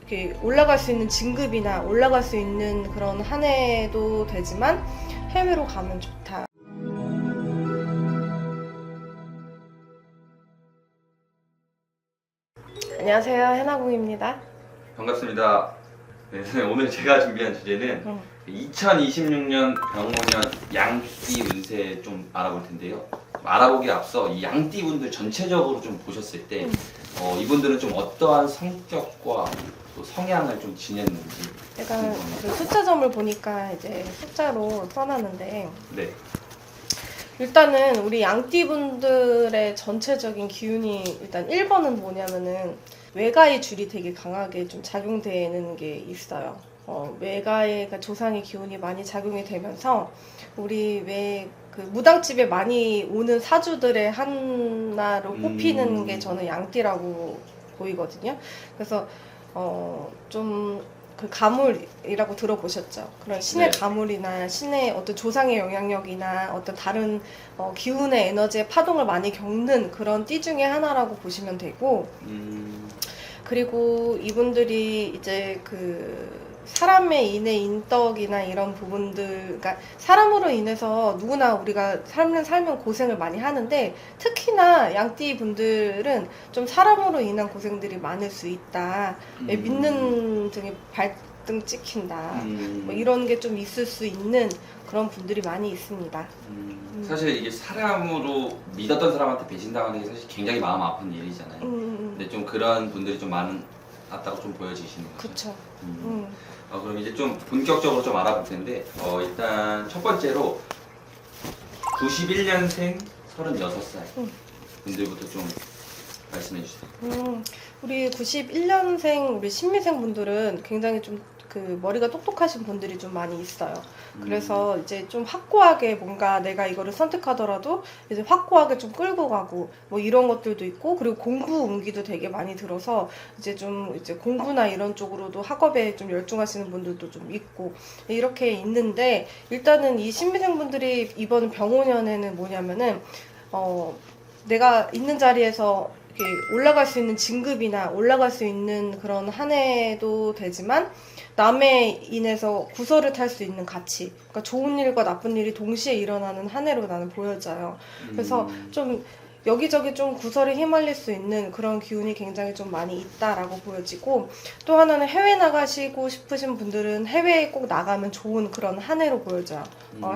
이렇게 올라갈 수 있는 진급이나 올라갈 수 있는 그런 한 해도 되지만 해외로 가면 좋다. 안녕하세요, 해나궁입니다. 반갑습니다. 네, 선생님, 오늘 제가 준비한 주제는 2026년 병원년 양띠 운세 좀 알아볼 텐데요. 알아보기에 앞서 이 양띠 분들 전체적으로 좀 보셨을 때 이분들은 좀 어떠한 성격과 또 성향을 좀 지녔는지. 제가 그 숫자점을 보니까 이제 숫자로 써놨는데 네. 일단은 우리 양띠분들의 전체적인 기운이 일단 1번은 뭐냐면은 외가의 줄이 되게 강하게 좀 작용되는 게 있어요. 외가의 조상의 기운이 많이 작용이 되면서 우리 그 무당집에 많이 오는 사주들의 하나로 꼽히는 게 저는 양띠라고 보이거든요. 그래서 좀 그 가물이라고 들어보셨죠? 그런 신의 네. 가물이나 신의 어떤 조상의 영향력이나 어떤 다른 기운의 에너지의 파동을 많이 겪는 그런 띠 중에 하나라고 보시면 되고, 그리고 이분들이 이제 그 사람의 인의 인덕이나 이런 부분들, 그러니까 사람으로 인해서 누구나 우리가 살면 고생을 많이 하는데 특히나 양띠 분들은 좀 사람으로 인한 고생들이 많을 수 있다. 믿는 등이 발등 찍힌다. 뭐 이런 게 좀 있을 수 있는 그런 분들이 많이 있습니다. 사실 이게 사람으로 믿었던 사람한테 배신당하는 게 사실 굉장히 마음 아픈 일이잖아요. 근데 좀 그런 분들이 좀 많았다고 좀 보여지시는 거죠. 그쵸. 그럼 이제 좀 본격적으로 좀 알아볼 텐데 일단 첫 번째로 91년생 36살 분들부터 좀 말씀해 주세요. 우리 91년생 우리 신미생 분들은 굉장히 좀 그 머리가 똑똑하신 분들이 좀 많이 있어요. 그래서 이제 좀 확고하게 뭔가 내가 이거를 선택하더라도 이제 확고하게 좀 끌고 가고 뭐 이런 것들도 있고, 그리고 공부 운기도 되게 많이 들어서 이제 좀 이제 공부나 이런 쪽으로도 학업에 좀 열중하시는 분들도 좀 있고 이렇게 있는데, 일단은 이 신미생 분들이 이번 병오년에는 뭐냐면은 내가 있는 자리에서 이렇게 올라갈 수 있는 진급이나 올라갈 수 있는 그런 한 해도 되지만 남에 인해서 구설을 탈 수 있는 가치, 그러니까 좋은 일과 나쁜 일이 동시에 일어나는 한 해로 나는 보여져요. 그래서 좀 여기저기 좀 구설에 휘말릴 수 있는 그런 기운이 굉장히 좀 많이 있다라고 보여지고, 또 하나는 해외 나가시고 싶으신 분들은 해외에 꼭 나가면 좋은 그런 한 해로 보여져요.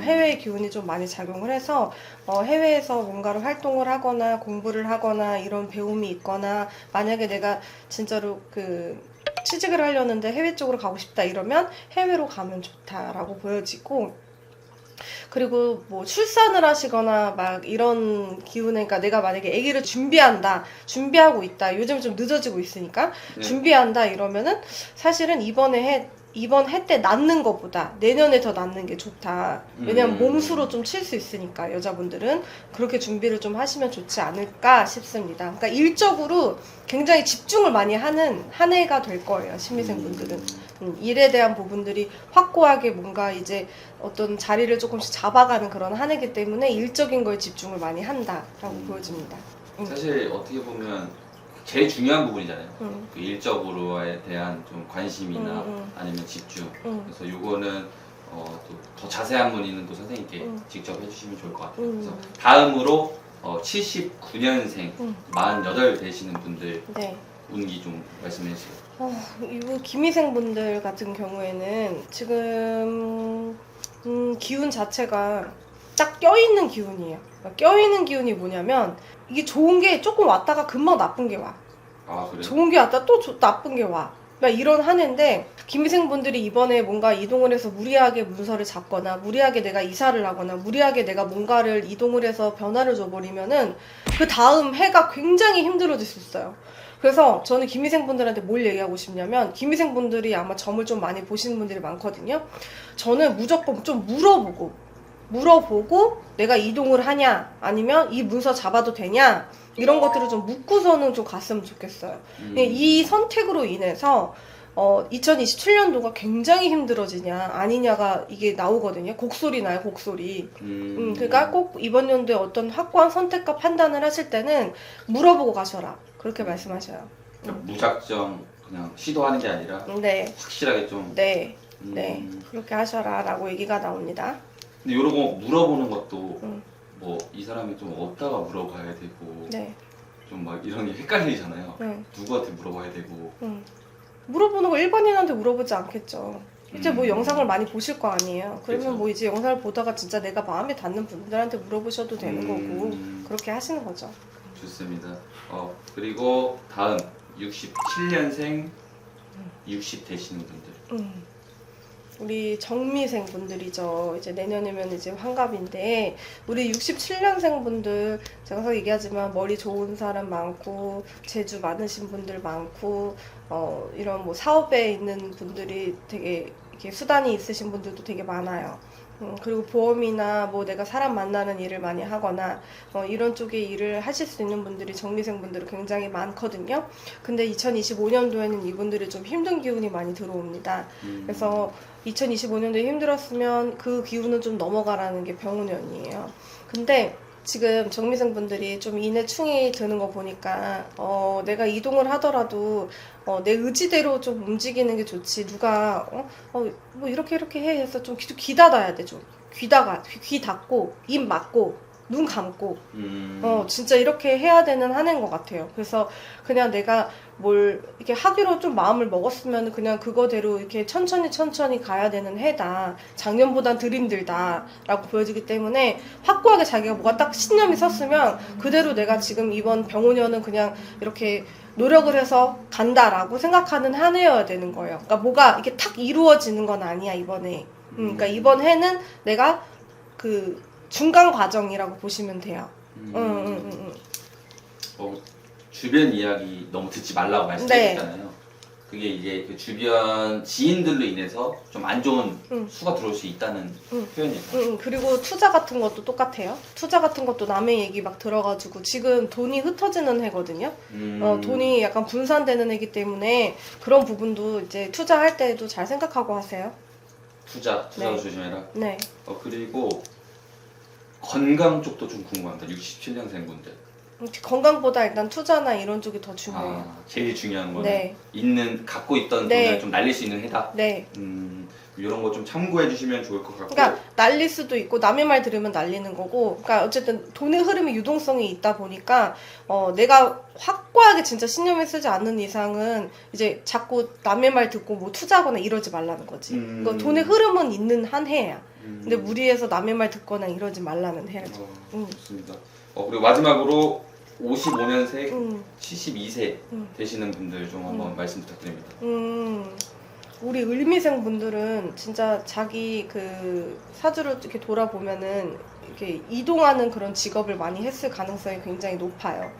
해외의 기운이 좀 많이 작용을 해서 해외에서 뭔가를 활동을 하거나 공부를 하거나 이런 배움이 있거나, 만약에 내가 진짜로 그 취직을 하려는데 해외 쪽으로 가고 싶다 이러면 해외로 가면 좋다라고 보여지고, 그리고 뭐 출산을 하시거나 막 이런 기운에, 그러니까 내가 만약에 아기를 준비하고 있다, 요즘 좀 늦어지고 있으니까 네. 준비한다 이러면은 사실은 이번 해 때 낳는 것보다 내년에 더 낳는 게 좋다. 왜냐면 몸수로 좀 칠 수 있으니까 여자분들은 그렇게 준비를 좀 하시면 좋지 않을까 싶습니다. 그러니까 일적으로 굉장히 집중을 많이 하는 한 해가 될 거예요, 신미생 분들은. 일에 대한 부분들이 확고하게 뭔가 이제 어떤 자리를 조금씩 잡아가는 그런 한 해이기 때문에 일적인 거에 집중을 많이 한다라고 보여집니다. 사실 어떻게 보면 제일 중요한 부분이잖아요. 그 일적으로에 대한 좀 관심이나 아니면 집중. 그래서 요거는 또 더 자세한 문의는 또 선생님께 직접 해주시면 좋을 것 같아요. 그래서 다음으로 79년생 48 되시는 분들 네. 운기 좀 말씀해 주세요. 이거 김희생 분들 같은 경우에는 지금 기운 자체가 딱 껴있는 기운이에요. 그러니까 껴있는 기운이 뭐냐면 이게 좋은 게 조금 왔다가 금방 나쁜 게 와. 아, 그래요? 좋은 게 왔다 또 나쁜 게 와. 그러니까 이런 한 해인데, 김희생 분들이 이번에 뭔가 이동을 해서 무리하게 문서를 잡거나 무리하게 내가 이사를 하거나 무리하게 내가 뭔가를 이동을 해서 변화를 줘버리면은 그 다음 해가 굉장히 힘들어질 수 있어요. 그래서 저는 김희생 분들한테 뭘 얘기하고 싶냐면, 김희생 분들이 아마 점을 좀 많이 보시는 분들이 많거든요. 저는 무조건 좀 물어보고 내가 이동을 하냐 아니면 이 문서 잡아도 되냐 이런 것들을 좀 묻고서는 좀 갔으면 좋겠어요. 이 선택으로 인해서 2027년도가 굉장히 힘들어지냐 아니냐가 이게 나오거든요. 곡소리 나요, 곡소리. 그러니까 꼭 이번 연도에 어떤 확고한 선택과 판단을 하실 때는 물어보고 가셔라, 그렇게 말씀하셔요. 무작정 그냥 시도하는 게 아니라 네. 확실하게 좀. 네. 네. 그렇게 하셔라라고 얘기가 나옵니다. 근데 이런 거 물어보는 것도 뭐 이 사람이 좀 어디다가 물어봐야 되고 네. 좀 막 이런 게 헷갈리잖아요. 네. 누구한테 물어봐야 되고. 물어보는 거 일반인한테 물어보지 않겠죠. 이제 뭐 영상을 많이 보실 거 아니에요. 그러면 그쵸. 뭐 이제 영상을 보다가 진짜 내가 마음에 닿는 분들한테 물어보셔도 되는 거고 그렇게 하시는 거죠. 좋습니다. 그리고 다음 67년생 60 되시는 분들. 우리 정미생 분들이죠. 이제 내년이면 이제 환갑인데 우리 67년생 분들 제가 항상 얘기하지만 머리 좋은 사람 많고 재주 많으신 분들 많고 이런 뭐 사업에 있는 분들이 되게 이렇게 수단이 있으신 분들도 되게 많아요. 그리고 보험이나 뭐 내가 사람 만나는 일을 많이 하거나 이런 쪽의 일을 하실 수 있는 분들이 정미생 분들은 굉장히 많거든요. 근데 2025년도에는 이분들이 좀 힘든 기운이 많이 들어옵니다. 그래서 2025년도에 힘들었으면 그 기운은 좀 넘어가라는 게 병운년이에요. 근데 지금 정미생 분들이 좀 인해충이 드는 거 보니까 내가 이동을 하더라도 내 의지대로 좀 움직이는 게 좋지. 누가 뭐 이렇게 해 해서 좀 귀 닫아야 돼. 좀 귀 닫고 입 막고 눈 감고 진짜 이렇게 해야 되는 한 해인 것 같아요. 그래서 그냥 내가 뭘 이렇게 하기로 좀 마음을 먹었으면 그냥 그거대로 이렇게 천천히 가야 되는 해다. 작년보단 덜 힘들다라고 보여지기 때문에 확고하게 자기가 뭐가 딱 신념이 섰으면 그대로 내가 지금 이번 병원년은 그냥 이렇게 노력을 해서 간다라고 생각하는 한 해여야 되는 거예요. 그러니까 뭐가 이렇게 탁 이루어지는 건 아니야 이번에. 그러니까 이번 해는 내가 그 중간 과정이라고 보시면 돼요. 주변 이야기 너무 듣지 말라고 말씀하셨잖아요. 그게 이제 그 주변 지인들로 인해서 좀 안 좋은 수가 들어올 수 있다는 표현이에요. 그리고 투자 같은 것도 똑같아요. 투자 같은 것도 남의 얘기 막 들어가지고 지금 돈이 흩어지는 해거든요. 돈이 약간 분산되는 해기 때문에 그런 부분도 이제 투자할 때도 잘 생각하고 하세요. 투자도 네. 조심해라. 네. 그리고 건강 쪽도 좀 궁금합니다. 67년생 분들. 건강보다 일단 투자나 이런 쪽이 더 중요해요. 제일 중요한 거는 네. 갖고 있던 네. 돈을 좀 날릴 수 있는 해다. 네. 이런 거 좀 참고해 주시면 좋을 것 같고. 그러니까 날릴 수도 있고 남의 말 들으면 날리는 거고. 그러니까 어쨌든 돈의 흐름에 유동성이 있다 보니까 내가 확고하게 진짜 신념을 쓰지 않는 이상은 이제 자꾸 남의 말 듣고 뭐 투자하거나 이러지 말라는 거지. 그러니까 돈의 흐름은 있는 한 해야. 근데 무리해서 남의 말 듣거나 이러지 말라는 해야죠. 좋습니다. 그리고 마지막으로 55년생 72세 되시는 분들 좀 한번 말씀 부탁드립니다. 우리 을미생 분들은 진짜 자기 그 사주를 이렇게 돌아보면은 이렇게 이동하는 그런 직업을 많이 했을 가능성이 굉장히 높아요.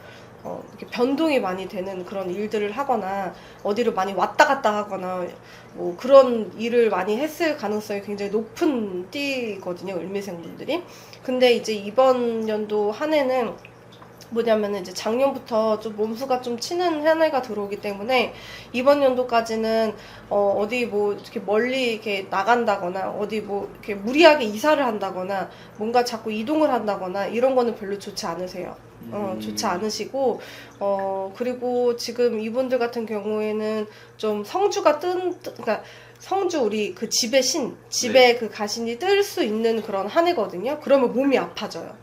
이렇게 변동이 많이 되는 그런 일들을 하거나 어디를 많이 왔다 갔다 하거나 뭐 그런 일을 많이 했을 가능성이 굉장히 높은 띠거든요, 을미생 분들이. 근데 이제 이번 연도 한 해는 뭐냐면은 이제 작년부터 좀 몸수가 좀 치는 한 해가 들어오기 때문에 이번 연도까지는 어디 뭐 이렇게 멀리 이렇게 나간다거나 어디 뭐 이렇게 무리하게 이사를 한다거나 뭔가 자꾸 이동을 한다거나 이런 거는 별로 좋지 않으세요. 좋지 않으시고 그리고 지금 이분들 같은 경우에는 좀 성주가 그러니까 성주 우리 그 집의 집의 그 가신이 뜰 수 있는 그런 한 해거든요. 그러면 몸이 아파져요.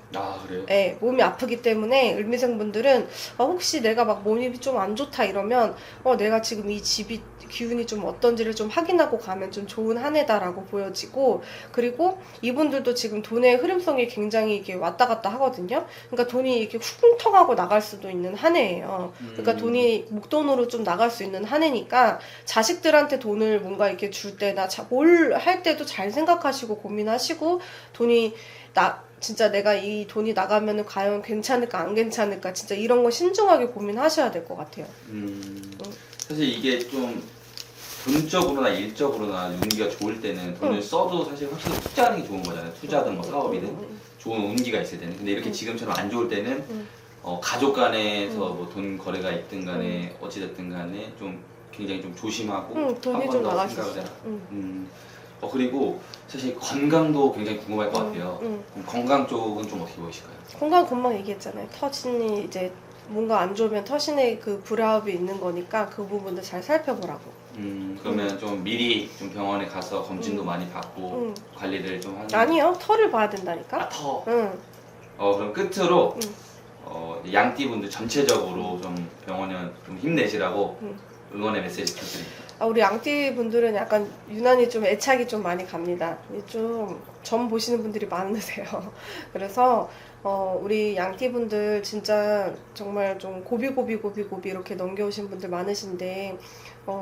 그래요? 네, 몸이 아프기 때문에 을미생 분들은 혹시 내가 막 몸이 좀 안 좋다 이러면 내가 지금 이 집이 기운이 좀 어떤지를 좀 확인하고 가면 좀 좋은 한 해다라고 보여지고, 그리고 이분들도 지금 돈의 흐름성이 굉장히 이렇게 왔다 갔다 하거든요. 그러니까 돈이 이렇게 훅통하고 나갈 수도 있는 한 해예요. 그러니까 돈이 목돈으로 좀 나갈 수 있는 한 해니까 자식들한테 돈을 뭔가 이렇게 줄 때나 뭘 할 때도 잘 생각하시고 고민하시고 돈이 진짜 내가 이 돈이 나가면은 과연 괜찮을까 안 괜찮을까 진짜 이런 거 신중하게 고민하셔야 될 것 같아요. 사실 이게 좀 돈적으로나 일적으로나 운기가 좋을 때는 돈을 써도 사실 확실히 투자하는 게 좋은 거잖아요. 투자든 뭐 사업이든 좋은 운기가 있을 때는. 근데 이렇게 지금처럼 안 좋을 때는 가족 간에서 뭐 돈 거래가 있든 간에 어찌됐든 간에 좀 굉장히 좀 조심하고 돈이 좀 나갈 수 있어요. 그리고 사실 건강도 굉장히 궁금할 것 같아요. 그럼 건강 쪽은 좀 어떻게 보이실까요? 건강 금방 얘기했잖아요. 터진이 이제 뭔가 안 좋으면 터신의 그 불합이 있는 거니까 그 부분도 잘 살펴보라고. 그러면 좀 미리 좀 병원에 가서 검진도 많이 받고 음. 관리를 좀 하는. 아니요, 털을 봐야 된다니까. 아, 터. 응. 그럼 끝으로 음. 양띠분들 전체적으로 좀 병원에 좀 힘내시라고 음. 응원의 메시지 부탁드립니다. 우리 양띠 분들은 약간 유난히 좀 애착이 좀 많이 갑니다. 좀 점 보시는 분들이 많으세요. 그래서 우리 양띠 분들 진짜 정말 좀 고비 이렇게 넘겨오신 분들 많으신데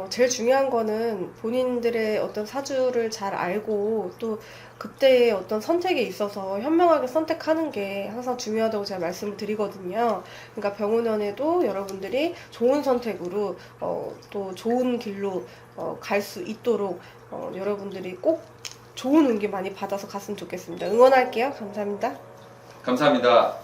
제일 중요한 거는 본인들의 어떤 사주를 잘 알고 또 그때의 어떤 선택에 있어서 현명하게 선택하는 게 항상 중요하다고 제가 말씀을 드리거든요. 그러니까 병원연에도 여러분들이 좋은 선택으로 또 좋은 길로 갈 수 있도록 여러분들이 꼭 좋은 운기 많이 받아서 갔으면 좋겠습니다. 응원할게요. 감사합니다. 감사합니다.